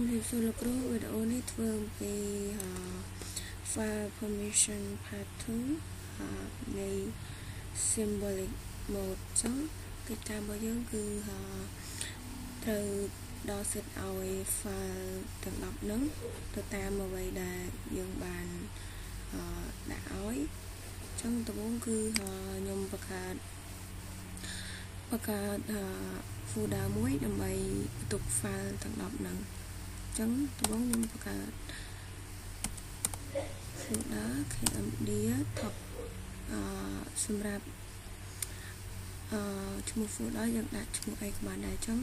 ជំរាបសួរលោកគ្រូវីដេអូនេះធ្វើពី file permission part 2 នៃ symbolic mode ចឹងកិច្ចការរបស់យើងគឺត្រូវដល់សិទ្ធឲ្យ file ទាំង10ហ្នឹងទៅតាមអ្វីដែលយើងបានដាក់ឲ្យចឹងដំបូងគឺខ្ញុំបង្កើតfolder មួយដើម្បីបន្ទុក file ទាំង10ហ្នឹងចឹងដំបូងខ្ញុំបង្កើត folder KMD top សម្រាប់ឈ្មោះ folder យើងដាក់ឈ្មោះអីក៏បានដែរចឹង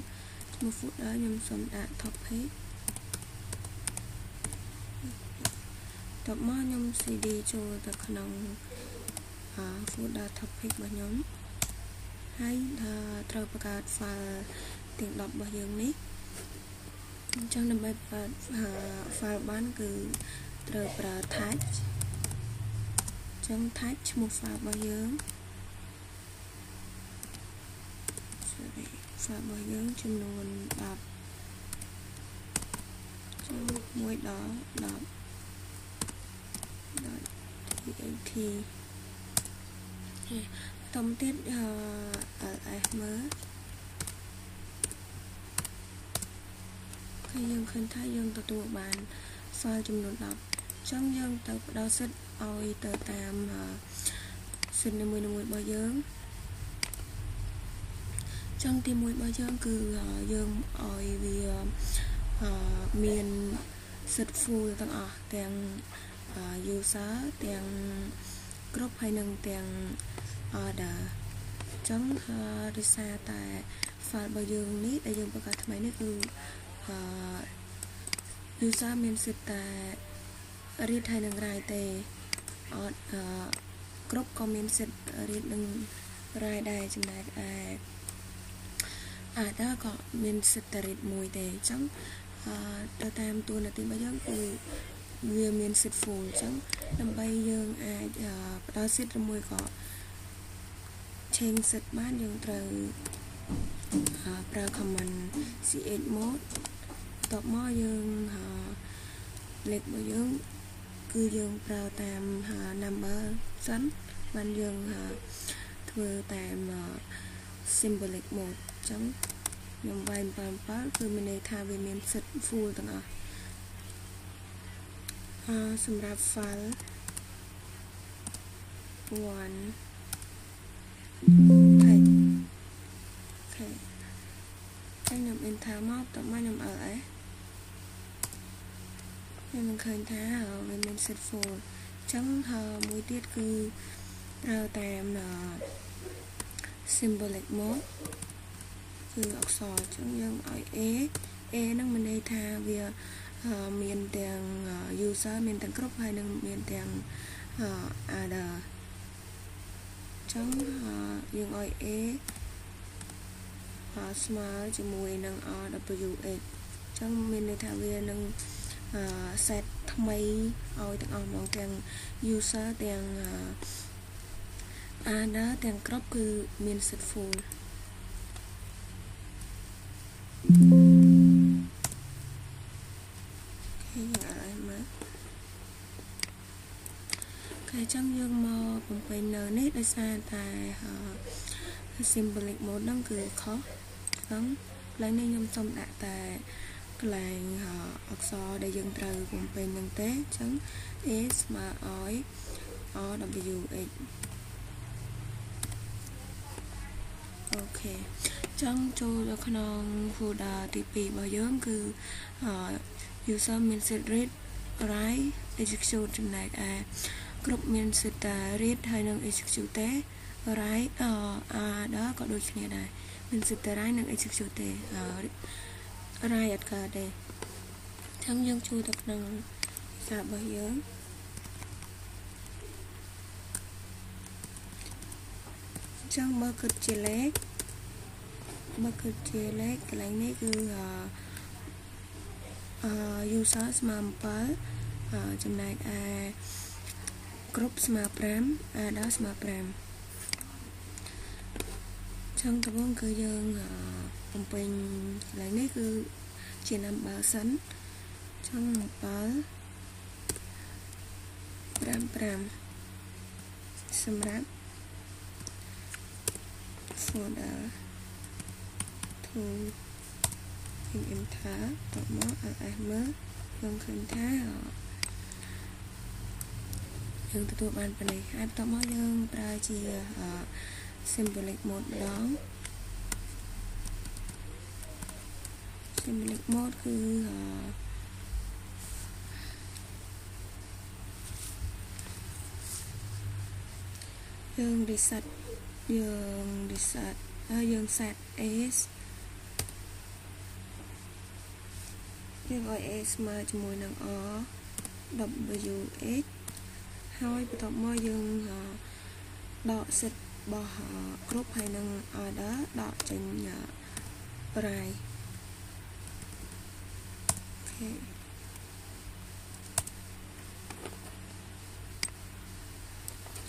ឈ្មោះ folder ខ្ញុំសូមដាក់ topic តបមកខ្ញុំ cd ចូលទៅក្នុង folder topic របស់ខ្ញុំហើយត្រូវបង្កើត file ទាំង10របស់យើងនេះអញ្ចឹងដើម្បីបង្កើត file បានគឺត្រូវប្រើ tag អញ្ចឹង tag ឈ្មោះ file របស់យើងfile របស់យើងចំនួន10ចឹង1ដល់10 .tat តមកទៀតls មើលគឺយើងឃើញថាយើងទទួលបាន file ចំនួន10អញ្ចឹងយើងទៅផ្ដល់សិទ្ធឲ្យទៅតាមសិទ្ធនីមួយៗរបស់យើងអញ្ចឹងទី1របស់យើងគឺយើងឲ្យវាមានសិទ្ធ full ទាំងអស់ទាំង user ទាំងគ្រប់ហើយនឹងទាំង order អញ្ចឹងដោយសារតែ file របស់យើងនេះដែលយើងបង្កើតថ្មីនេះគឺ user មានសិទ្ធតែ read ហើយនឹង write ទេគ្រប់ក៏មានសិទ្ធ read និង write ដែរចំណែកឯ order ក៏មានសិទ្ធតែ read មួយទេអញ្ចឹងទៅតាមតួនាទីរបស់យើងគឺវាមានសិទ្ធ full អញ្ចឹងដើម្បីយើងអាចផ្ដល់សិទ្ធឬមួយក៏ change សិទ្ធបានយើងត្រូវប្រើ command chmod តបមកយើងលេខរបស់យើងគឺយើងប្រើតាម number សិនបានយើងធ្វើតាម symbolic mode អញ្ចឹងខ្ញុំវាយ7គឺមានន័យថាវាមានសិទ្ធ full ទាំងអស់សម្រាប់ file 1 text ខ្ញុំ enter មកតមកខ្ញុំ ls ខ្ញុំនឹងឃើញថាវាមាន set full អញ្ចឹងមួយទៀតគឺប្រើតាម symbolic mode គឺអក្សរអញ្ចឹងយើងឲ្យ a ហ្នឹងមានន័យថាវាមានទាំង user មានទាំងគ្រប់ហើយនឹងមានទាំង other អញ្ចឹងយើងឲ្យ a ស្មើជាមួយនឹង rwx អញ្ចឹងមានន័យថាវានឹងset ថ្មីឲ្យទាំងអស់ហ្មងទាំង user ទាំង other ទាំងគ្រប់គឺមាន set full អញ្ចឹងយើងមកបំពេញនៅនេះដោយសារតែ symbolic mode ហ្នឹងគឺខុសអញ្ចឹងកន្លែងនេះខ្ញុំសូមដាក់តែកន្លែងអក្សរដែលយើងត្រូវបំពេញហ្នឹងទេអញ្ចឹង a ស្មើឲ្យ rwx អូខេអញ្ចឹងចូលទៅក្នុង folder ទី2របស់យើងគឺ user មានសិទ្ធ read write execute ចំណែកឯគ្រប់មានសិទ្ធតែ read ហើយនឹង execute ទេ write order ក៏ដូចគ្នាដែរមានសិទ្ធតែ write និង execute ទេ write អត់កើតទេអញ្ចឹងយើងចូលទៅក្នុងសាររបស់យើងអញ្ចឹងបើគិតជាលេខកន្លែងនេះគឺuser ស្មើ7ចំណែកឯគ្រប់ស្មើ5 order ស្មើ5ចឹងដំបូងគឺយើងបំពេញកន្លែងនេះគឺជា number សិន trong bal pram xâm ráp folder thu em thả tọt mó mớ dân khẩn thá dân tụi bạn bên này ai tọt mó dân pra chi symbolic mode đó symbolic mode គឺយើង reset យើង set s យើងឲ្យ s ស្មើជាមួយនឹង r w x ហើយបន្ទាប់មកយើងដក set របស់គ្រប់ហើយនឹង order ដកចេញ price អូខេ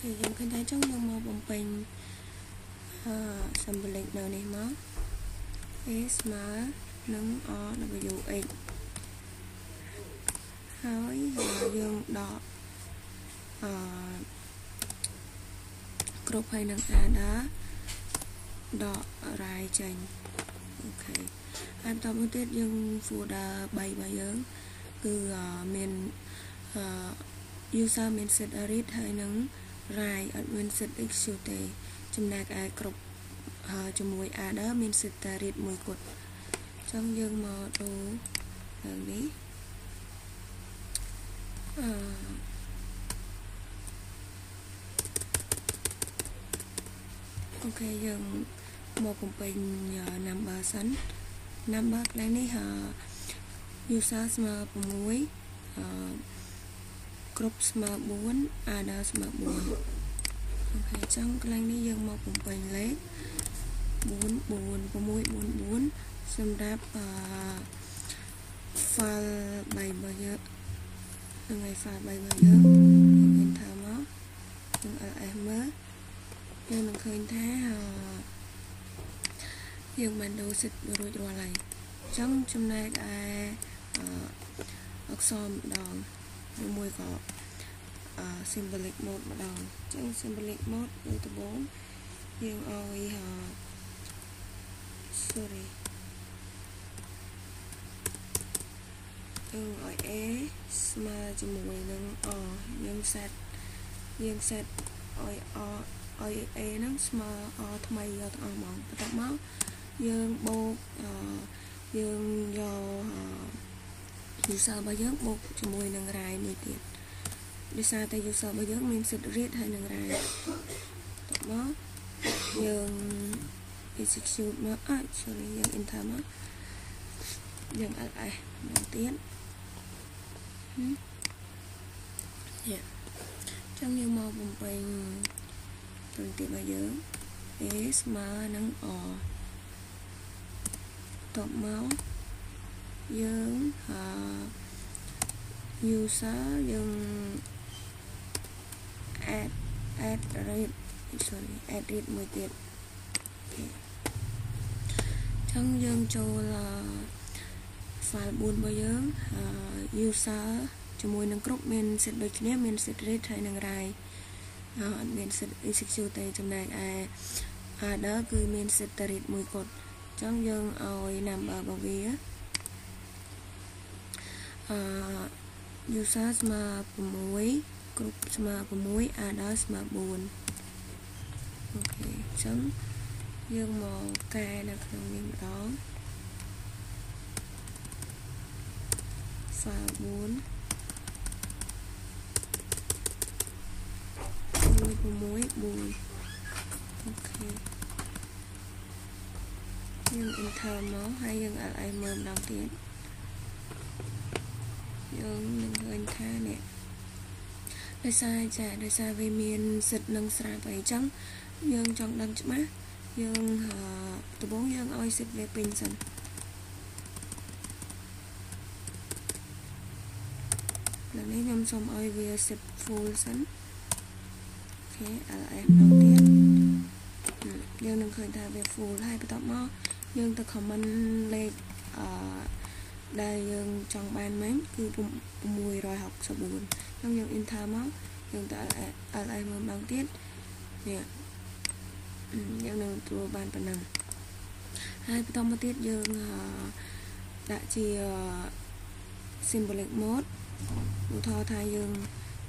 យើងឃើញថាចឹងយើងមកបំពេញsymbolic នៅនេះមក s ស្មើនឹង r w x ហើយយើងដកគ្រប់ហើយនឹង order ដក right ចេញអូខេហើយបន្តមកទៀតយើង folder 3របស់យើងគឺមាន user មាន set read ហើយនឹង write អត់មាន set execute ទេចំណែកឯគ្រប់ជាមួយ order មាន set read មួយគត់អញ្ចឹងយើងមកដូរឡើងនេះអូខេយើងមកបំពេញ number សិន number កន្លែងនេះ user ស្មើ6គ្រប់ស្មើ4 order ស្មើ4អូខេចឹងកន្លែងនេះយើងមកបំពេញលេខ644សម្រាប់file 3របស់យើងនឹងឲ្យ file 3របស់យើងមានថាមកយើង ls មើលយើងនឹងឃើញថាយើងបានដូរសិតរួចរាល់ហើយអញ្ចឹងចំណែកឯអក្សរម្ដងឬមួយក៏symbolic mode ម្ដងអញ្ចឹង symbolic mode ដូចដំបូងយើងឲ្យsorry យើងឲ្យ a ស្មើជាមួយនឹង r យើង set ឲ្យ r ឲ្យ a ហ្នឹងស្មើ r ថ្មីយកទាំងអស់ហ្មងបន្ទាប់មកយើងបូកយើងយក user របស់យើងបូកជាមួយនឹង write មួយទៀតដោយសារតែ user របស់យើងមាន set read ហើយនឹង write បន្ទាប់មកយើង execute មក sorry យើង enter មកយើង ls មកទៀតចឹងយើងមកបំពេញប្រតិបត្តិរបស់យើង a ស្មើនឹង r តបមកយើង user យើង add read មួយទៀតចឹងយើងចូល file 4របស់យើង user ជាមួយនឹងគ្រប់មាន set ដូចគ្នាមាន set read ហើយនឹង write អត់មាន set execute ទេចំណែកឯ order គឺមាន set read មួយគត់អញ្ចឹងយើងឲ្យ number របស់វាuser ស្មើ6គ្រប់ស្មើ6 order ស្មើ4អូខេអញ្ចឹងយើងមកកែនៅក្នុងនេះម្ដង file 4 6 អូខេយើង enter មកហើយយើង ls មើលម្ដងទៀតយើងនឹងឃើញថានេះដោយសារវាមានសិទ្ធិនឹងស្រាប់អីចឹងយើងចង់ដឹងច្បាស់យើងដំបូងយើងឲ្យសិទ្ធិវាពេញសិនឥឡូវនេះខ្ញុំសូមឲ្យវា set full សិនអូខេ ls ម្ដងទៀតយើងនឹងឃើញថាវា full ហើយបន្ទាប់មកយើងទៅ comment លេខ đây dương trong ban mấy cứ mùi rồi học sợ buồn trong dương enter máu dương tại lại một bằng tiết nè dương nâng trụ ban phần năng hai trong một tiết dương đã chỉ symbolic mode một thao thay dương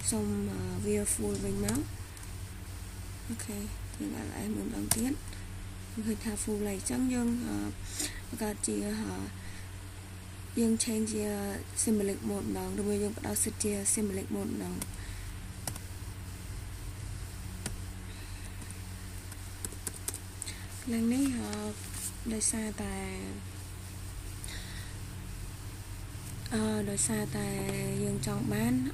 xong via full bình máu ok dương lại một bằng tiết hơi thả full này chẳng dương cả chỉ dương change symbolic mode bằng rồi dương bắt đầu set symbolic mode bằng lần này đời xa tại dương trong bán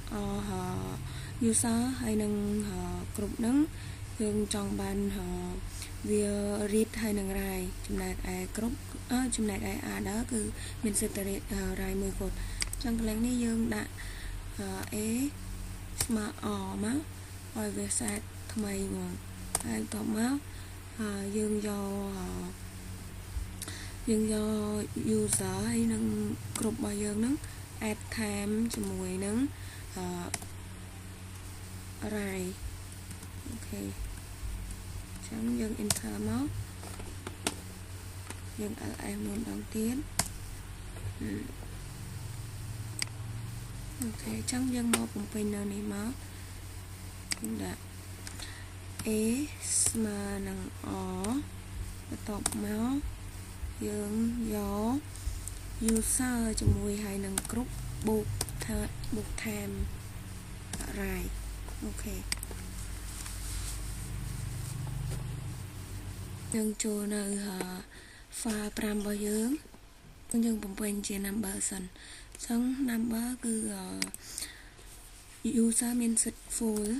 user hay nâng group nâng dương trong ban via read hay nâng rai chùm này ai group chùm này ai đó cứ mình sẽ tới rai 10 cột trong cái này dương đã mà má rồi về sạch thay mà ai tóm máu dương do user hay nâng group bao dương nâng add time cho mùi nâng rai ok chẳng dân enter máu dân ở em luôn đầu tiên ok chẳng dân một cùng pin này máu đã mà nâng tộc máu dương gió user cho mùi hay nâng group buộc time rai ok dân chùa nơi pha pram bao dưỡng dân bồng quanh chia number sân xong number cứ user mean set full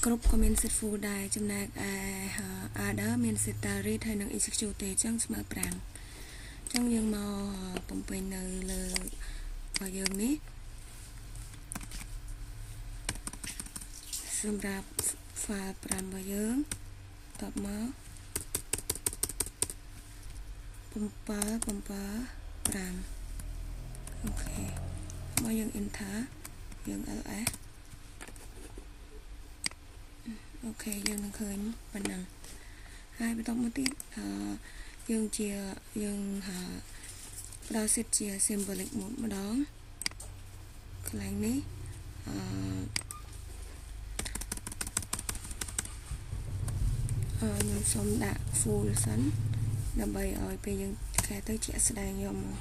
group comment set full đài trong này đó mean set read hay năng execute chẳng smart pram trong dân màu bồng quanh nơi là bao dưỡng ní xong ra pha pram bao dưỡng tập máu bumper pram ok bao dưỡng enter dưỡng ở ok dương đang khơi phần năng hai bên tóc một tiết dương chia dương đa set chia symbolic một mà đó cái này ní nhưng xong đã full sẵn là bày ở bây giờ khai tới trẻ sẽ đang dòng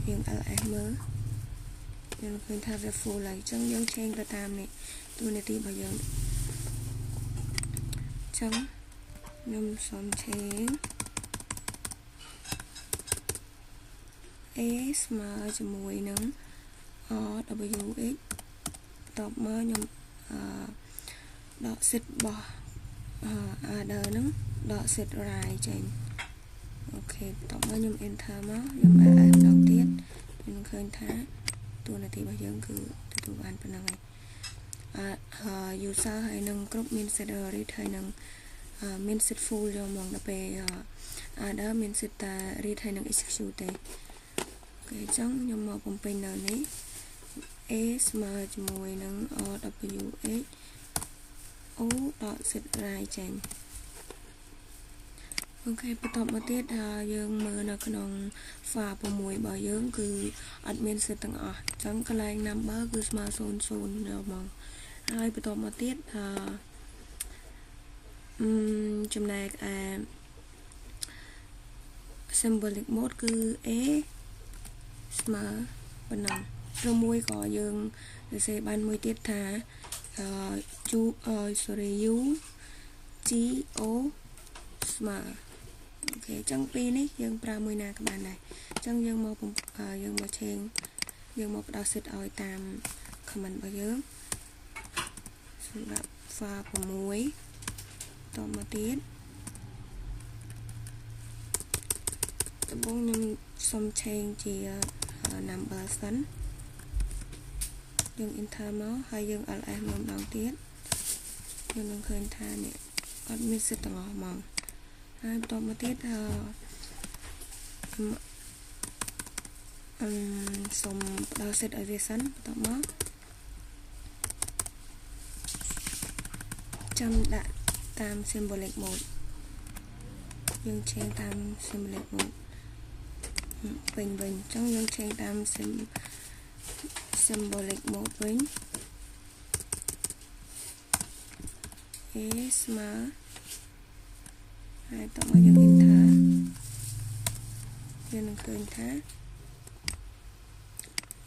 nhưng ở em mới nhưng khuyên thay ra full lại trong dân trên ra tam này tôi này thì bao giờ trong nhưng xong chén S mà cho mùi nắng WX tập mới nhưng đọ xịt bỏ đờ nắng đọ xịt rai trên ok tổng bao nhiêu enter máu nhưng mà em đầu tiên mình khơi thá tôi này thì bao giờ cứ tôi bàn phần này user hay nâng group min set read hay nâng min set full cho mong đập về đó min set read hay nâng execute cái trắng nhưng mà cùng pin nào này S mà mùi nâng WX O đọ xịt rai trên ok bắt đầu một tiết dương mơ nó cái nòng pha bộ mùi bảo dưỡng cứ admin sẽ tăng chẳng cái này nằm bớ cứ mà xôn nào mà hai bắt đầu một tiết trong này symbolic mode cứ mà bên nào rồi mùi có dương sẽ ban mùi tiết thả sorry u g o mà ok trong pin ấy dương pra mùi na các bạn này trong dương một dương một trên dương một đào xịt oi tam comment bao nhiêu pha của muối to một tiết bốn nhưng xong trên chỉ nằm bờ sắn dương enter máu hay dương ở lại một đầu tiết dương đang khơi tha này con mình sẽ tỏ mỏng ហើយបន្តមកទៀតសូមផ្ដល់សិទ្ធឲ្យវាសិនបន្តមកចាំដាក់តាម symbolic mode យើងឆេងតាម symbolic mode វិញអញ្ចឹងយើងឆេងតាម symbolic mode វិញ A ស្មើហើយតមកយើង enter យើងនឹងឃើញថា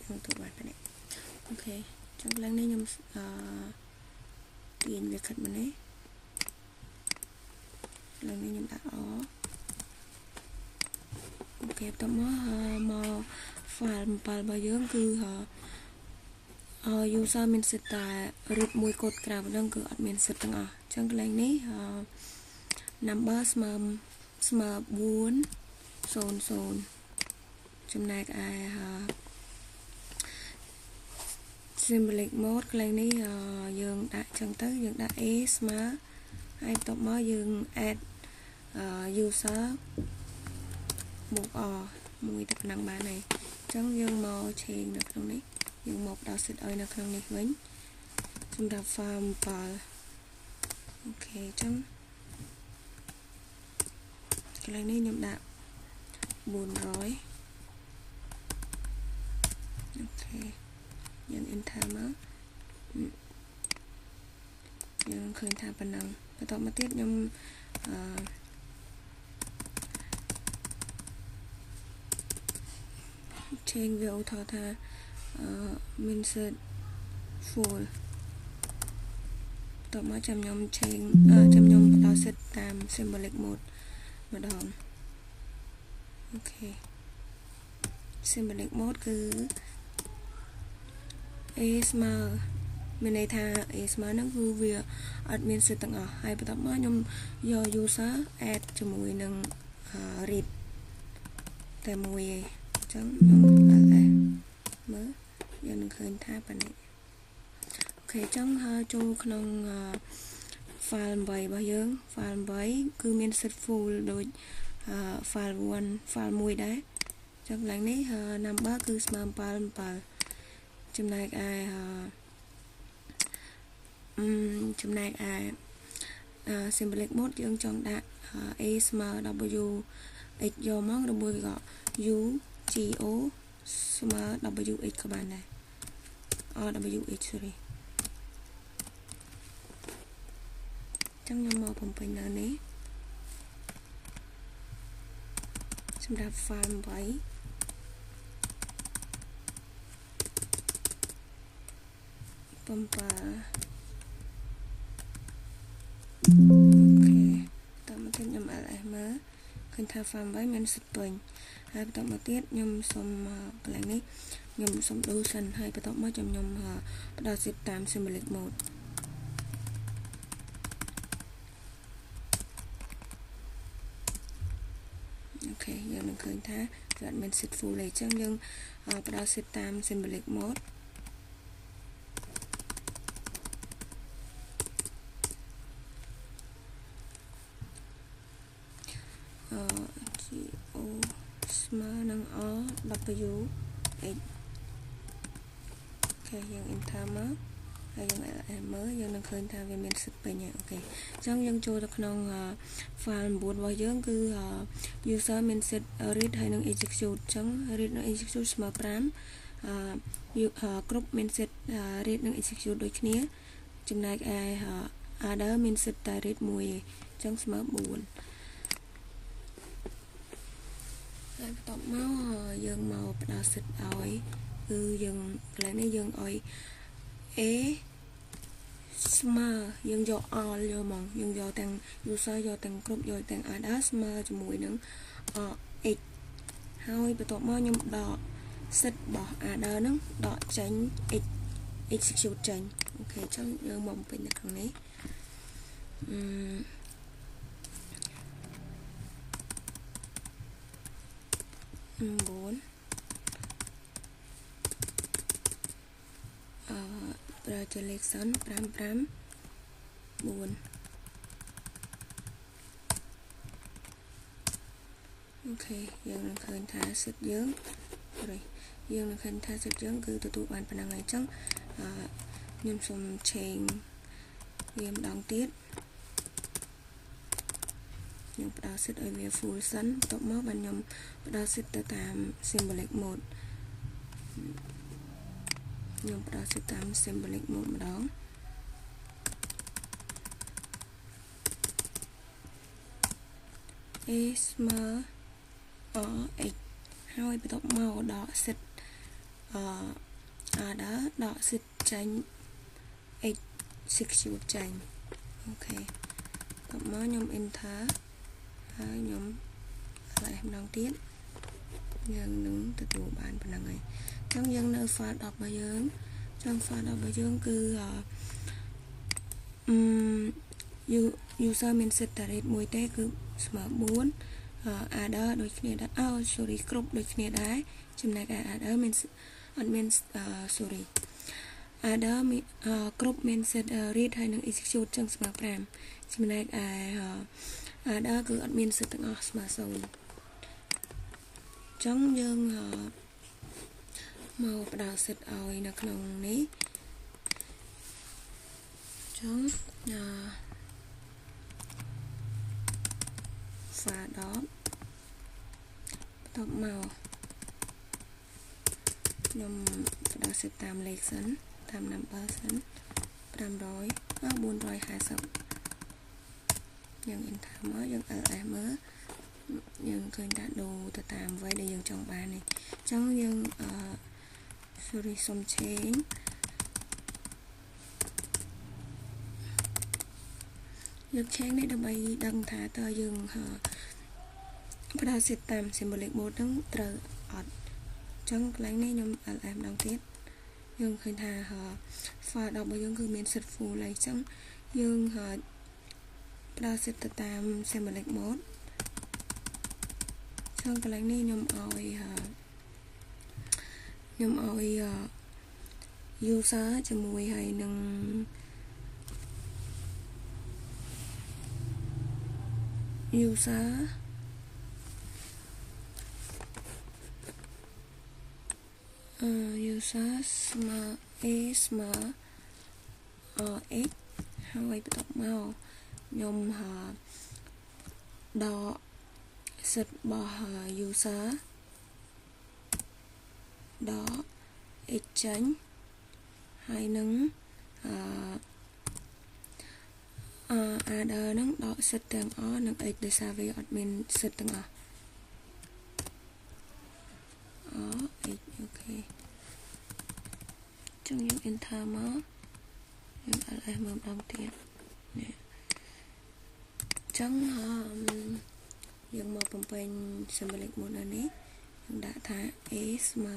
យើងទៅបាត់នេះអូខេចឹងឡើងនេះខ្ញុំទាញវាខិតមកនេះឡើងនេះខ្ញុំដាក់អូខេតមកមក file 7របស់យើងគឺ user មានសិទ្ធតែ read មួយកូដក្រៅហ្នឹងគឺអត់មានសិទ្ធទាំងអស់អញ្ចឹងកន្លែងនេះ number ស្មើ400ចំណែកឯsymbolic mode កន្លែងនេះយើងដាក់ចឹងទៅយើងដាក់ A ស្មើហើយបន្ទាប់មកយើង add user បូក R មួយតែប៉ុណ្ណឹងបានហើយអញ្ចឹងយើងមកឆេងនៅក្នុងនេះយើងមកផ្ដល់សិទ្ធឲ្យនៅក្នុងនេះវិញសម្រាប់ file 7អូខេអញ្ចឹងកន្លែងនេះខ្ញុំដាក់400អូខេយើង enter មកយើងឃើញថាប៉ុណ្ណឹងបន្ទាប់មកទៀតខ្ញុំchange វាឧទាហរណ៍ថាមានសិទ្ធ full តមកចាំខ្ញុំ change ចាំខ្ញុំផ្ដល់សិទ្ធតាម symbolic mode ម្ដងអូខេ symbolic mode គឺ A ស្មើមានន័យថា A ស្មើហ្នឹងគឺវាអត់មានសិទ្ធទាំងអស់ហើយបន្ទាប់មកខ្ញុំយក user add ជាមួយនឹង read តែមួយឯងអញ្ចឹងខ្ញុំ ls មើលយើងនឹងឃើញថាប៉ានេះអូខេអញ្ចឹងចូលក្នុង file 8របស់យើង file 8គឺមានសិទ្ធ full ដូច file 1 file 1ដែរអញ្ចឹងឡើងនេះ number គឺស្មើ7ចំណែកឯsymbolic mode យើងចង់ដាក់ A ស្មើ W x យកមកឬមួយក៏ U G O ស្មើ W x ក៏បានដែរ W x sorry ចឹងខ្ញុំមកបំពេញនៅនេះសម្រាប់ file 87អូខេតមកទៀតខ្ញុំ ls មើលឃើញថា file 8មានសិទ្ធពេញហើយបន្តមកទៀតខ្ញុំសុំកន្លែងនេះខ្ញុំសុំដូរសិនហើយបន្តមកខ្ញុំផ្ដល់សិទ្ធតាម symbolic mode អូខេយើងនឹងឃើញថាវាអត់មានសិទ្ធ full ទេអញ្ចឹងយើងផ្ដល់សិទ្ធតាម symbolic mode G O ស្មើនឹង R W X អូខេយើង enter មកហើយយើង មើលយើងនឹងឃើញថាវាមានសិទ្ធពេញហើយអូខេអញ្ចឹងយើងចូលទៅក្នុង file 9របស់យើងគឺ user មានសិទ្ធ read ហើយនឹង execute អញ្ចឹង read និង execute ស្មើ5គ្រប់មានសិទ្ធ read និង execute ដូចគ្នាចំណែកឯ other មានសិទ្ធតែ read មួយឯងអញ្ចឹងស្មើ4ហើយបន្ទាប់មកយើងមកផ្ដល់សិទ្ធឲ្យគឺយើងកន្លែងនេះយើងឲ្យ A ស្មើយើងយក all យកមកយើងយកទាំង user យកទាំងគ្រប់យកទាំង other ស្មើជាមួយនឹង x ហើយបន្ទាប់មកខ្ញុំដកសិទ្ធរបស់ other ហ្នឹងដកចេញ x execute ចេញអូខេអញ្ចឹងយើងមកបំពេញនៅក្នុងនេះ9ប្រើជាលេខសិន5 5 4 ok dươngនឹងឃើញថាសិតយើងrồi dươngនឹងឃើញថាសិតយើងគឺទទួលបានប៉ុណ្ណឹងហើយអញ្ចឹងខ្ញុំសូម change វាម្ដងទៀតខ្ញុំផ្ដល់សិទ្ធឲ្យវា full សិនបន្ទាប់មកបានខ្ញុំផ្ដល់សិទ្ធទៅតាម symbolic mode ខ្ញុំផ្ដល់សិទ្ធតាម symbolic mode ម្ដងa ស្មើ x ហើយបន្ទាប់មកដកសិទ្ធorder ដកសិទ្ធចេញ execute ចេញអូខេបន្ទាប់មកខ្ញុំ enter ហើយខ្ញុំផ្លែម្ដងទៀតយើងនឹងទទួលបានប៉ុណ្ណឹងហើយអញ្ចឹងយើងនៅ file 10របស់យើងអញ្ចឹង file 10របស់យើងគឺuser មានសិទ្ធិតែ read មួយទេគឺស្មើ4 order ដូចគ្នាដែរsorry គ្រប់ដូចគ្នាដែរចំណែកឯ order មានអត់មាន sorry order គ្រប់មានសិទ្ធិ read ហើយនឹង execute ចឹងស្មើ5ចំណែកឯorder គឺអត់មានសិទ្ធិទាំងអស់ស្មើ0ចឹងយើងមកផ្ដល់សិទ្ធិឲ្យនៅក្នុងនេះចឹងfile 10បន្ទាប់មកខ្ញុំផ្ដល់សិទ្ធិតាមលេខសិនតាម number សិន500 450យើង enter មកយើង ls មើលយើងឃើញថាដូរទៅតាមអ្វីដែលយើងចង់បាននេះអញ្ចឹងយើង sorry សុំ change យើង change នេះដើម្បីដឹងថាតើយើងផ្ដល់សិទ្ធតាម symbolic mode ហ្នឹងត្រូវអត់អញ្ចឹងកន្លែងនេះខ្ញុំ ls ម្ដងទៀតយើងឃើញថា file 10របស់យើងគឺមានសិទ្ធ full ហើយអញ្ចឹងយើងផ្ដល់សិទ្ធទៅតាម symbolic mode អញ្ចឹងកន្លែងនេះខ្ញុំឲ្យ user ជាមួយហើយនឹង user user ស្មើ a ស្មើ x ហើយបន្ទាប់មកខ្ញុំដកសិទ្ធរបស់ user ដក x ចេញហើយនឹងorder ហ្នឹងដកសិទ្ធទាំងអស់នឹង x ដោយសារវាអត់មានសិទ្ធទាំងអស់x អូខេចឹងយើង enter មកយើង ls មើលម្ដងទៀតនេះចឹងយើងមកបំពេញ symbolic mode នៅនេះយើងដាក់ថា a ស្មើ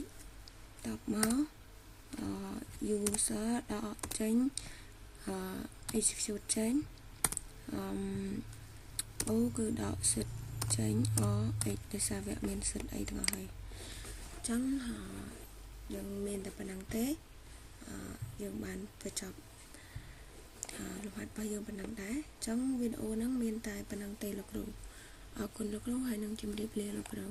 x តបមក user ដកចេញexecute ចេញo គឺដកសិទ្ធចេញ x ដោយសារវាមានសិទ្ធអីទាំងអស់ហើយអញ្ចឹងយើងមានតែប៉ុណ្្នឹងទេយើងបានបញ្ចប់លំហាត់របស់យើងប៉ុណ្្នឹងដែរអញ្ចឹងវីដេអូហ្នឹងមានតែប៉ុណ្្នឹងទេលោកគ្រូអរគុណលោកគ្រូហើយនឹងជម្រាបលាលោកគ្រូ